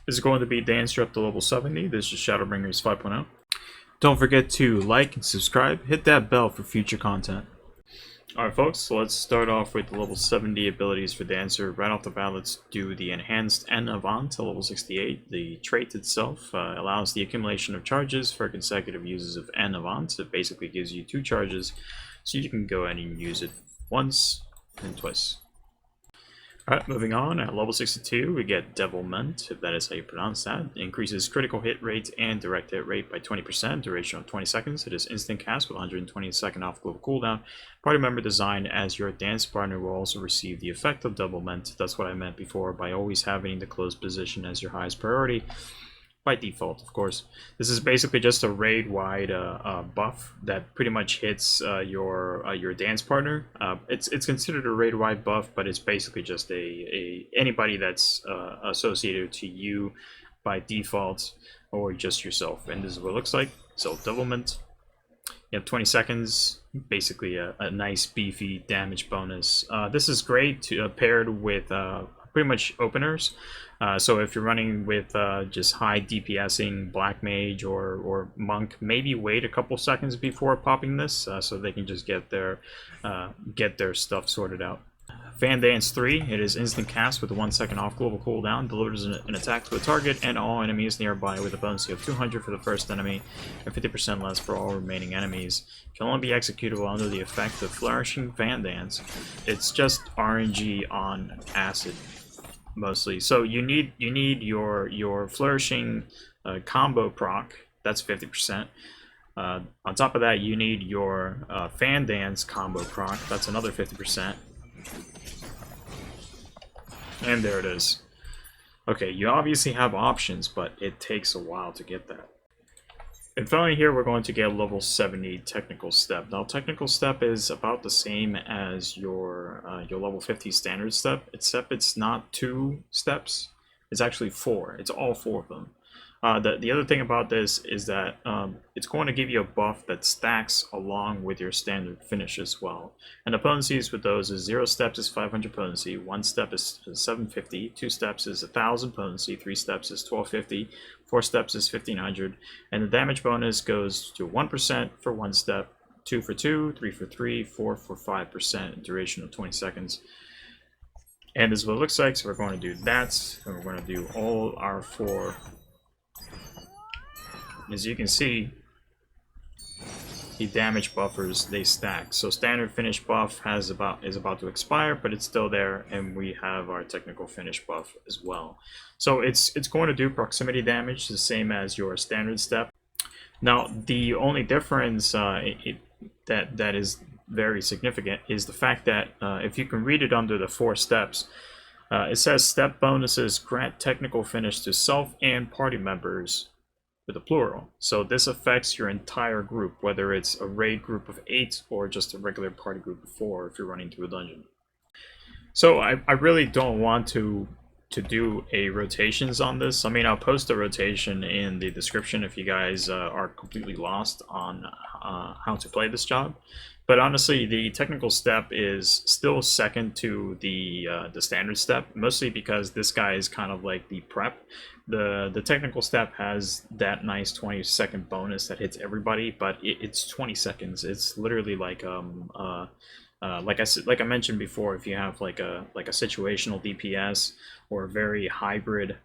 This is going to be Dancer up to level 70. This is Shadowbringers 5.0. Don't forget to like and subscribe. Hit that bell for future content. Alright folks, so let's start off with the level 70 abilities for Dancer. Right off the bat, let's do the enhanced N Avant to level 68. The trait itself allows the accumulation of charges for consecutive uses of N Avant. It basically gives you 2 charges, so you can go ahead and use it once and twice. Alright, moving on, at level 62 we get Devilment, if that is how you pronounce that. It increases critical hit rate and direct hit rate by 20%, duration of 20 seconds. It is instant cast with 120 second off global cooldown. Party member designed as your dance partner will also receive the effect of Devilment. That's what I meant before by always having the close position as your highest priority. By default, of course. This is basically just a raid-wide buff that pretty much hits your dance partner. It's considered a raid-wide buff, but it's basically just anybody that's associated to you by default or just yourself. And this is what it looks like. So Devilment. You have 20 seconds, basically a nice beefy damage bonus. This is great to paired with pretty much openers. So if you're running with just high DPSing Black Mage or Monk, maybe wait a couple seconds before popping this so they can just get their stuff sorted out. Fan Dance 3, it is instant cast with a 1 second off global cooldown, delivers an attack to a target and all enemies nearby with a bonus of 200 for the first enemy and 50% less for all remaining enemies. Can only be executable under the effect of Flourishing Fan Dance. It's just RNG on acid, mostly. So you need your Flourishing combo proc, that's 50%. On top of that, you need your Fan Dance combo proc, that's another 50%. And there it is. Okay, you obviously have options, but it takes a while to get that. And finally here, we're going to get level 70 Technical Step. Now, Technical Step is about the same as your level 50 Standard Step, except it's not 2 steps. It's actually 4. It's all 4 of them. The other thing about this is that it's going to give you a buff that stacks along with your standard finish as well. And the potencies with those is 0 steps is 500 potency, 1 step is 750, 2 steps is 1000 potency, 3 steps is 1250, 4 steps is 1500, and the damage bonus goes to 1% for 1 step, 2 for 2, 3 for 3, 4 for 5%, duration of 20 seconds. And this is what it looks like, so we're going to do that, and we're going to do all our 4. As you can see, the damage buffers, they stack. So standard finish buff is about to expire, but it's still there, and we have our technical finish buff as well. So it's going to do proximity damage the same as your standard step. Now the only difference that is very significant is the fact that if you can read it under the 4 steps, it says step bonuses grant technical finish to self and party members with a plural. So this affects your entire group, whether it's a raid group of 8 or just a regular party group of 4 if you're running through a dungeon. So I really don't want to do a rotations on this. I mean, I'll post a rotation in the description if you guys are completely lost on how to play this job. But honestly, the technical step is still second to the standard step, mostly because this guy is kind of like the prep. The technical step has that nice 20-second bonus that hits everybody, but it's 20 seconds. It's literally like like I mentioned before, if you have like a situational DPS or a very hybrid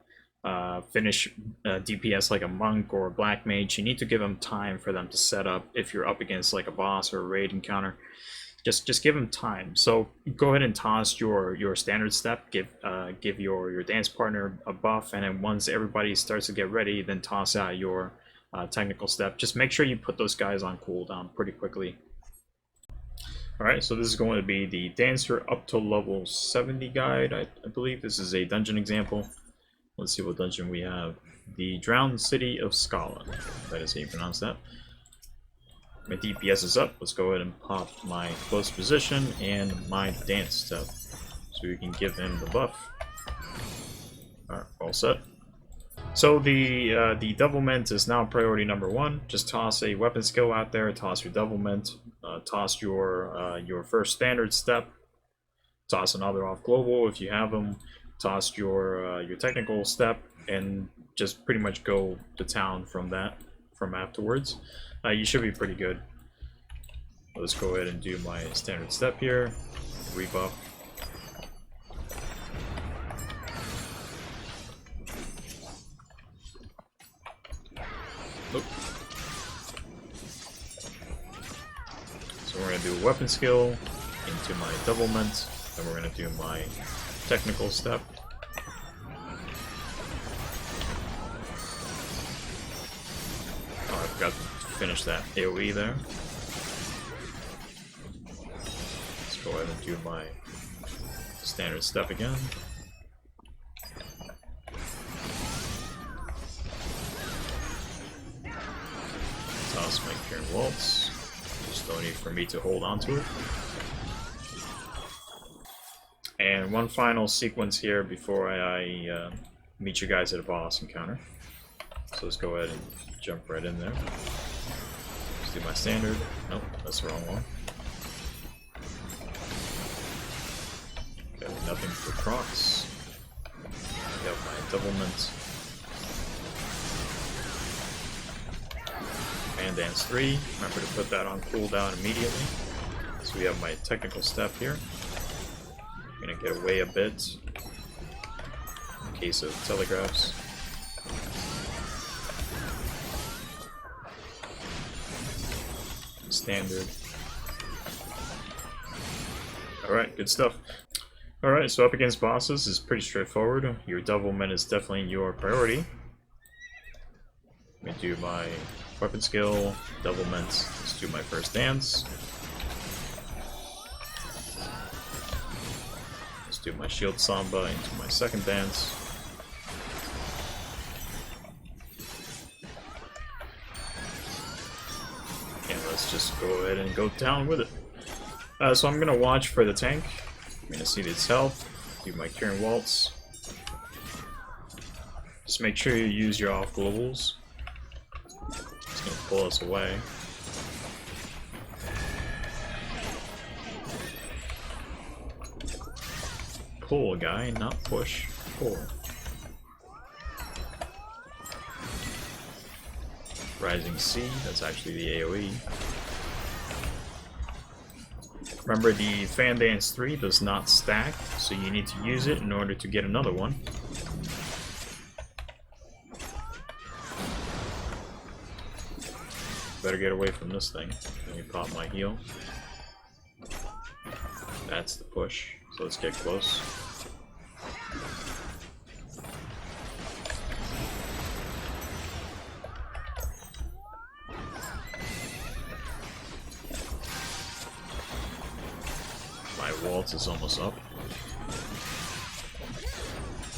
finish DPS like a monk or a black mage, you need to give them time for them to set up. If you're up against like a boss or a raid encounter, just give them time. So go ahead and toss your standard step, give your dance partner a buff, and then once everybody starts to get ready, then toss out your technical step. Just make sure you put those guys on cooldown pretty quickly. Alright, so this is going to be the Dancer up to level 70 guide. I believe this is a dungeon example. Let's see what dungeon we have. The Drowned City of Scotland. That is how you pronounce that. My DPS is up. Let's go ahead and pop my close position and my dance step, so we can give him the buff. Alright, all set. So the Devilment is now priority number 1. Just toss a weapon skill out there, toss your Devilment, toss your first standard step, toss another off global if you have them, toss your technical step and just pretty much go to town from afterwards. You should be pretty good. Let's go ahead and do my standard step here. Rebuff. Nope. So we're going to do a weapon skill into my Devilment, then we're going to do my technical step. Oh, I forgot to finish that AoE there. Let's go ahead and do my standard step again. Toss my Kieran Waltz. Just no need for me to hold on to it. And one final sequence here before I meet you guys at a boss encounter. So let's go ahead and jump right in there. Let's do my standard. Nope, that's the wrong one. Okay, nothing for procs. We have my Devilment. And Dance 3. Remember to put that on cooldown immediately. So we have my technical step here. I'm gonna get away a bit in case of telegraphs. Standard. Alright, good stuff. Alright, so up against bosses is pretty straightforward. Your Devilment is definitely your priority. Let me do my weapon skill, Devilment. Let's do my first dance. Let's do my shield samba into my second dance. And let's just go ahead and go down with it. So I'm gonna watch for the tank. I'm gonna see its health. Do my Kieran Waltz. Just make sure you use your off globals. It's gonna pull us away. Pull, guy, not push. Pull. Rising C, that's actually the AoE. Remember, the Fan Dance 3 does not stack, so you need to use it in order to get another one. Better get away from this thing. Let me pop my heal. That's the push. So let's get close. My waltz is almost up.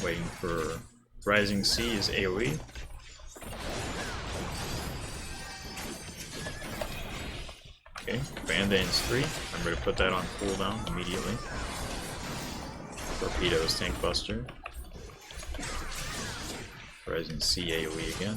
Waiting for Rising C is AoE. Okay, Fan Dance 3. Remember to put that on cooldown immediately. Torpedoes, Tank Buster. Rising C AoE again.